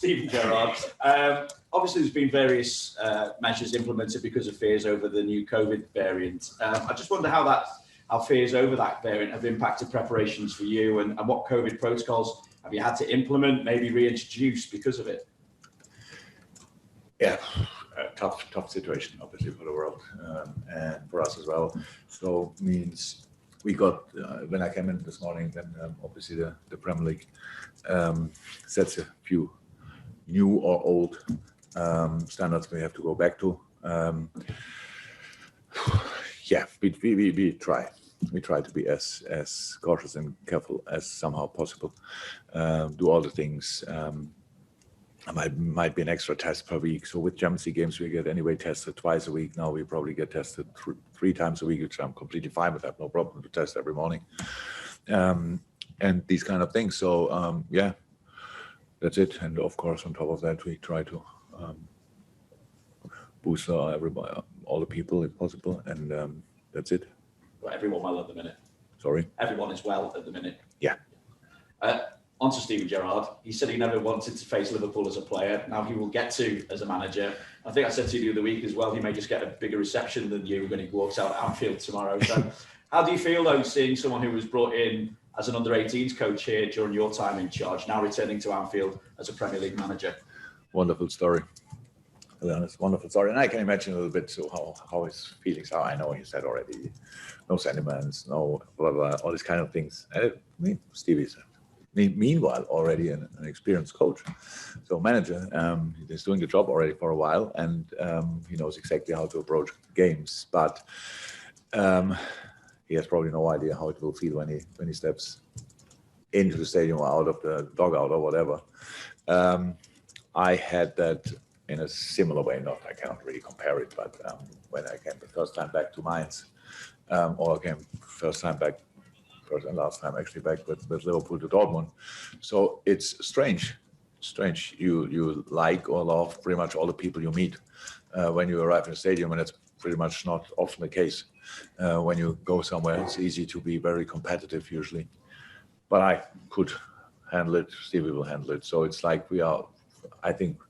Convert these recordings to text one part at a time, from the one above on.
Stephen Gerrard. Obviously, there's been various measures implemented because of fears over the new COVID variant. I just wonder how fears over that variant have impacted preparations for you, and what COVID protocols have you had to implement, maybe reintroduce because of it? Yeah, tough situation, obviously, for the world and for us as well. So means we got, when I came in this morning, then obviously the Premier League sets a few new or old standards we have to go back to. Yeah, we try. We try to be as cautious and careful as somehow possible. Do all the things. Might be an extra test per week. So with Champions League games, we get anyway tested twice a week. Now we probably get tested three times a week, which I'm completely fine with. I have no problem to test every morning. And these kind of things. So yeah, that's it. And of course, on top of that, we try to boost everybody, all the people if possible. And that's it. Well, everyone well at the minute. Sorry? Everyone is well at the minute. Yeah. On to Steven Gerrard. He said he never wanted to face Liverpool as a player. Now he will get to as a manager. I think I said to you the other week as well, he may just get a bigger reception than you when he walks out at Anfield tomorrow. So how do you feel, though, seeing someone who was brought in as an under-18s coach here during your time in charge, now returning to Anfield as a Premier League manager? Wonderful story. To be honest, wonderful story. And I can imagine a little bit how his feelings are. I know he said already, no sentiments, no blah, blah, all these kind of things. I mean, Stevie's meanwhile already an experienced coach, so manager. He's doing the job already for a while, and he knows exactly how to approach games. But he has probably no idea how it will feel when he steps into the stadium or out of the dugout or whatever. I had that in a similar way. I cannot really compare it, but when I came the first time back to Mainz, or I came first and last time actually back with Liverpool to Dortmund. So it's strange. You like or love pretty much all the people you meet when you arrive in the stadium, and it's pretty much not often the case. When you go somewhere, it's easy to be very competitive usually. But I could handle it. Stevie will handle it. So it's like I think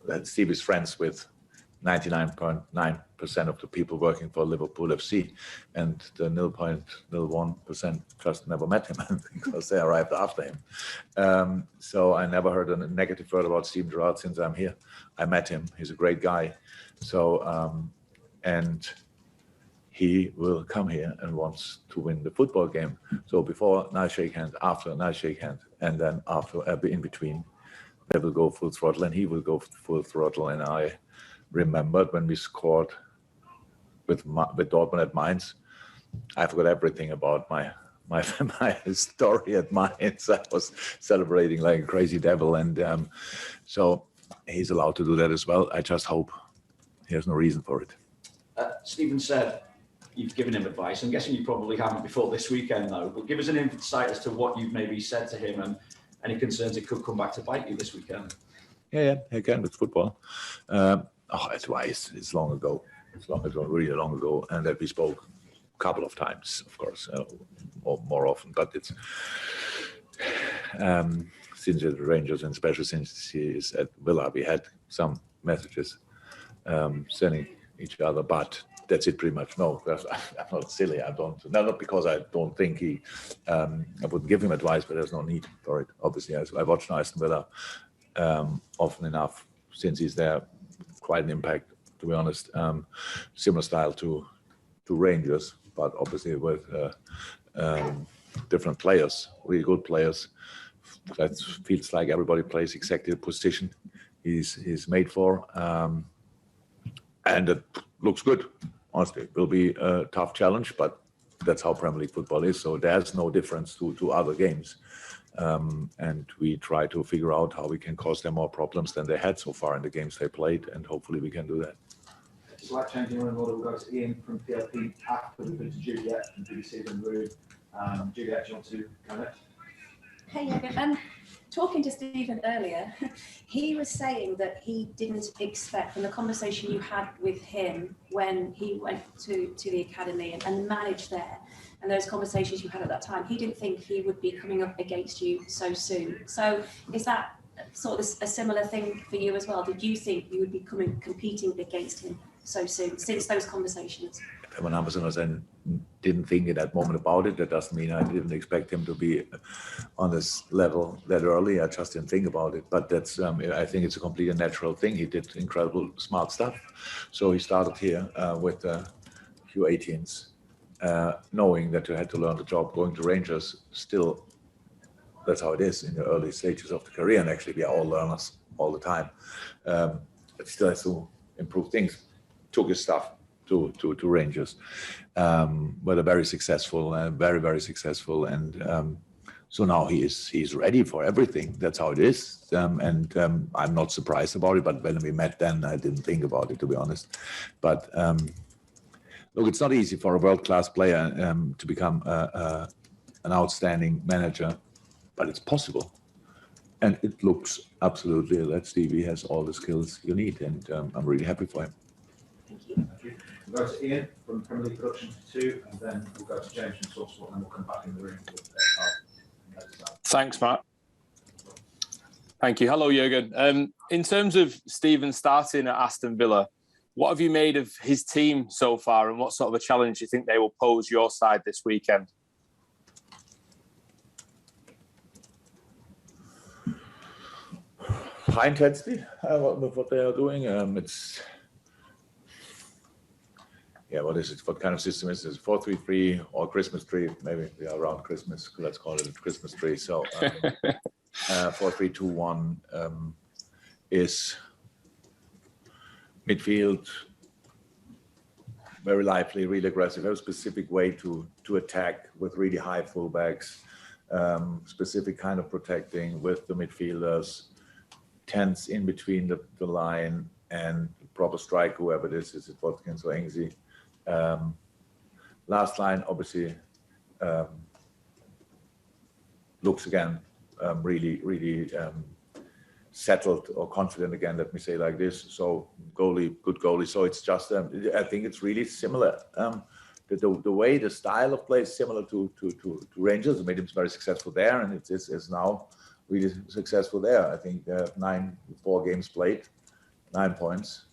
that Steve is friends with 99.9% of the people working for Liverpool FC, and the 0.01% just never met him because they arrived after him. So I never heard a negative word about Steven Gerrard since I'm here. I met him. He's a great guy. So, and he will come here and wants to win the football game. So before, nice shake hand, after, nice shake hand, and then after, in between, they will go full throttle, and he will go full throttle. And I remembered when we scored with Dortmund at Mainz, I forgot everything about my story at Mainz. I was celebrating like a crazy devil, and so he's allowed to do that as well. I just hope he has no reason for it. Stephen said you've given him advice. I'm guessing you probably haven't before this weekend, though. But give us an insight as to what you've maybe said to him and any concerns it could come back to bite you this weekend. Yeah, again with football. Advice is long ago. It's long ago, really long ago, and that we spoke a couple of times, of course, or more often. But it's since the Rangers, and especially since he is at Villa, we had some messages sending each other, but that's it pretty much. No, I'm not silly. I don't. Not because I don't think I wouldn't give him advice, but there's no need for it. Obviously, I watched Aston Villa often enough since he's there. Quite an impact, to be honest. Similar style to Rangers, but obviously with different players, really good players. That feels like everybody plays exactly the position he's made for, and it looks good. Honestly, it will be a tough challenge, but that's how Premier League football is. So there's no difference to other games. And we try to figure out how we can cause them more problems than they had so far in the games they played, and hopefully we can do that. Just like changing on order, we'll go to Ian from PLP after we go to Juliet from BBC and Room. Juliet, do you want to go next? Hey, Jurgen. Talking to Stephen earlier, he was saying that he didn't expect, from the conversation you had with him when he went to the academy and managed there, and those conversations you had at that time, he didn't think he would be coming up against you so soon. So is that sort of a similar thing for you as well? Did you think you would be competing against him so soon since those conversations? When I didn't think at that moment about it. That doesn't mean I didn't expect him to be on this level that early. I just didn't think about it. But that's, I think it's a completely natural thing. He did incredible smart stuff. So he started here with U18s, knowing that you had to learn the job. Going to Rangers, still, that's how it is in the early stages of the career. And actually, we are all learners all the time. But still has to improve things. Took his stuff to Rangers, but a very successful, very successful, and so now he's ready for everything. That's how it is, and I'm not surprised about it. But when we met then, I didn't think about it, to be honest. But look, it's not easy for a world-class player to become an outstanding manager, but it's possible, and it looks absolutely that Stevie has all the skills you need, and I'm really happy for him. Thank you. Thank you. We'll go to Ian from Premier League Production for 2, and then we'll go to James from Talksport, and then we'll come back in the room with Thanks, Matt. Thank you. Hello, Jurgen. In terms of Steven starting at Aston Villa, what have you made of his team so far, and what sort of a challenge do you think they will pose your side this weekend? High intensity, what they are doing. It's what is it? What kind of system is this? 4-3-3 or Christmas tree? Maybe we are around Christmas. Let's call it a Christmas tree. So 4-3-2-1 is midfield, very lively, really aggressive, very specific way to attack with really high fullbacks, specific kind of protecting with the midfielders, tense in between the line and proper strike, whoever it is it Watkins or Engsy. Last line, obviously, looks again really settled or confident again. Let me say like this. So good goalie. So it's just I think it's really similar. The way, the style of play is similar to Rangers. It made him very successful there, and it is now really successful there. I think 4 games played, 9 points.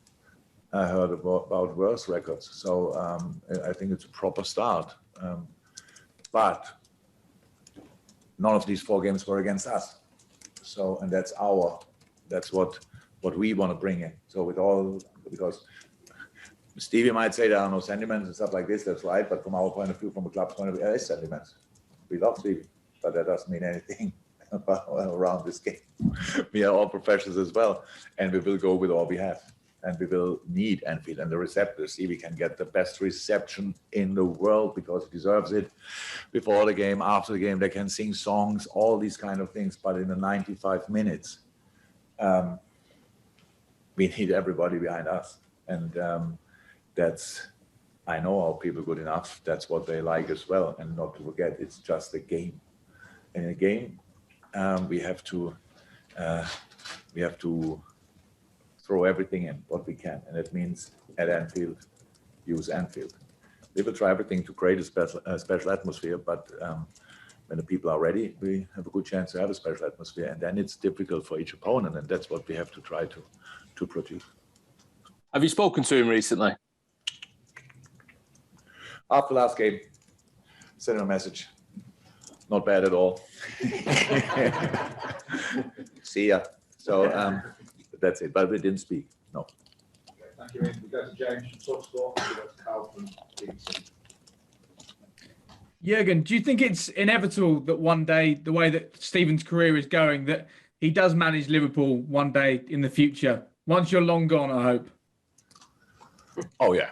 I heard about worse records, so I think it's a proper start. But none of these 4 games were against us. So, and that's what we want to bring in. So because Stevie might say there are no sentiments and stuff like this. That's right, but from our point of view, from the club's point of view, there is sentiments. We love Stevie, but that doesn't mean anything around this game. We are all professionals as well, and we will go with all we have. And we will need Anfield and the receptors. Stevie can get the best reception in the world because he deserves it. Before the game, after the game, they can sing songs, all these kind of things. But in the 95 minutes, we need everybody behind us. And I know our people good enough. That's what they like as well. And not to forget, it's just a game. In a game, we have to throw everything in what we can, and it means at Anfield, use Anfield. We will try everything to create a special atmosphere, but when the people are ready, we have a good chance to have a special atmosphere, and then it's difficult for each opponent, and that's what we have to try to produce. Have you spoken to him recently? After last game, sent him a message. Not bad at all. See ya. So. That's it, but we didn't speak. No. Okay, thank you, Ian. We go to James from Talksport, and we go to Carl from BBC. Jurgen, do you think it's inevitable that one day, the way that Steven's career is going, that he does manage Liverpool one day in the future? Once you're long gone, I hope. Oh yeah.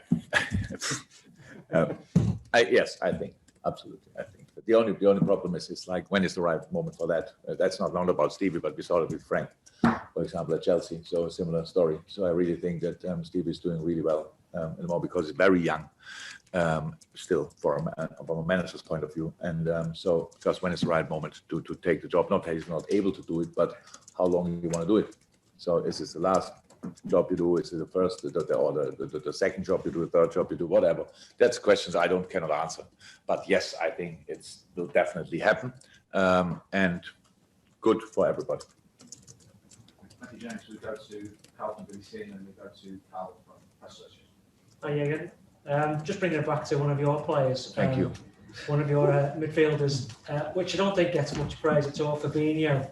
Yes, I think absolutely. I think but the only problem is like when is the right moment for that? That's not only about Stevie, but we saw it with Frank, for example, at Chelsea. So a similar story. So I really think that Stevie is doing really well, and more because he's very young, still from a manager's point of view. And so just when is the right moment to take the job? Not that he's not able to do it, but how long you want to do it. So is this the last job you do? Is it the first, or the second job you do, the third job you do, whatever? That's questions I cannot answer. But yes, I think it will definitely happen, and good for everybody. Thank you, James. We go to Cal from BBC and then we go to Cal from Press Association. Hi, Jurgen. Just bringing it back to one of your players. Thank you. One of your midfielders, which I don't think gets much praise at all, Fabinho.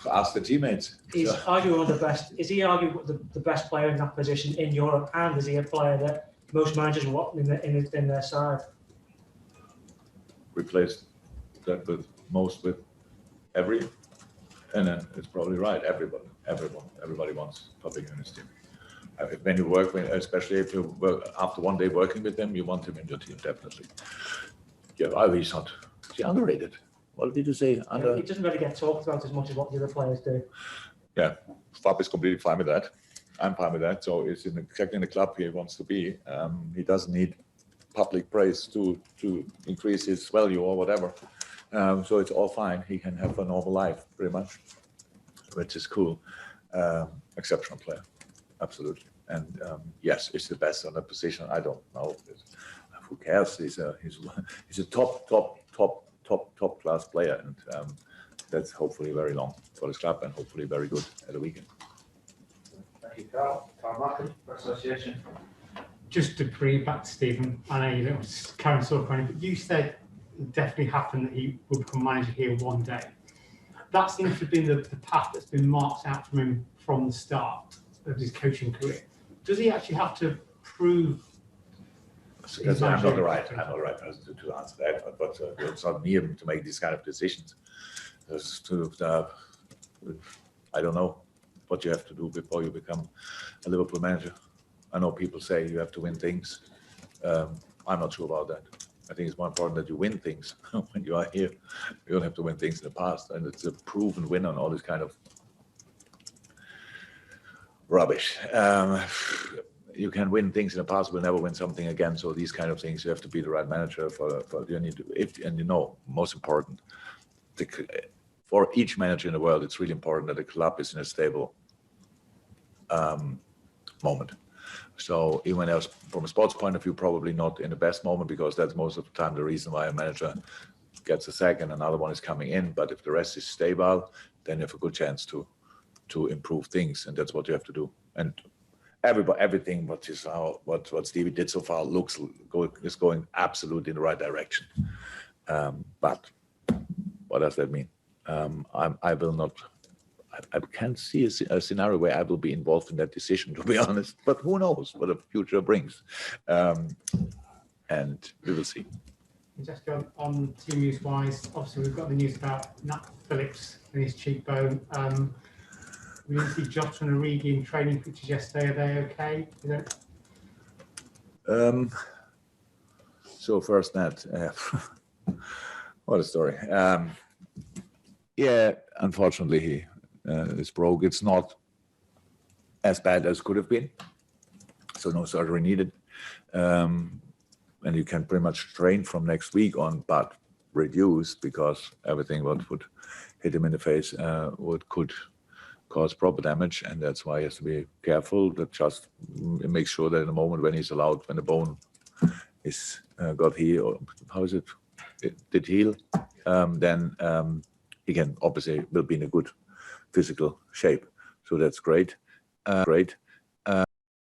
Ask the teammates. He's So, arguably one of the best. Is he arguably the best player in that position in Europe? And is he a player that most managers want in their side? replace that with most with every, and then it's probably right. Everybody wants Fabinho in his team. When you work with, especially if you work after one day working with them, you want him in your team definitely. Yeah, he's not. He's underrated. What did you say? He doesn't really get talked about as much as what the other players do. Yeah, Fab is completely fine with that. I'm fine with that. So it's exactly in the club he wants to be. He doesn't need public praise to increase his value or whatever. So it's all fine. He can have a normal life, pretty much, which is cool. Exceptional player, absolutely. And yes, he's the best on the position. I don't know. Who cares? He's a top class player, and that's hopefully very long for his club and hopefully very good at the weekend. Thank you, Carl. Carl Markham, Press Association. Just to bring it back to Stephen, I know you don't carry on talking about it, but you said it definitely happened that he would become manager here one day. That seems to have been the path that's been marked out from him from the start of his coaching career. Does he actually have to prove? I'm not the right person to answer that, but it's not me to make these kind of decisions. I don't know what you have to do before you become a Liverpool manager. I know people say you have to win things. I'm not sure about that. I think it's more important that you win things when you are here. You don't have to win things in the past, and it's a proven winner on all this kind of rubbish. You can win things in the past, will never win something again. So these kind of things, you have to be the right manager for you need to. Most important, for each manager in the world, it's really important that the club is in a stable moment. So even else, from a sports point of view, probably not in the best moment, because that's most of the time the reason why a manager gets a sack and another one is coming in. But if the rest is stable, then you have a good chance to improve things, and that's what you have to do. And everything what Stevie did so far is going absolutely in the right direction. But what does that mean? I can't see a scenario where I will be involved in that decision, to be honest. But who knows what the future brings? And we will see. Just on team news wise, obviously we've got the news about Nat Phillips and his cheekbone. We didn't see Jota and Origi in training pictures yesterday. Are they okay? So first, Nat, what a story. Yeah, unfortunately, he is broke. It's not as bad as could have been. So no surgery needed. And you can pretty much train from next week on, but reduced, because everything what would hit him in the face could cause proper damage, and that's why he has to be careful. That just make sure that in the moment when he's allowed, when the bone is got healed, it did heal, then he can obviously will be in a good physical shape. So that's great.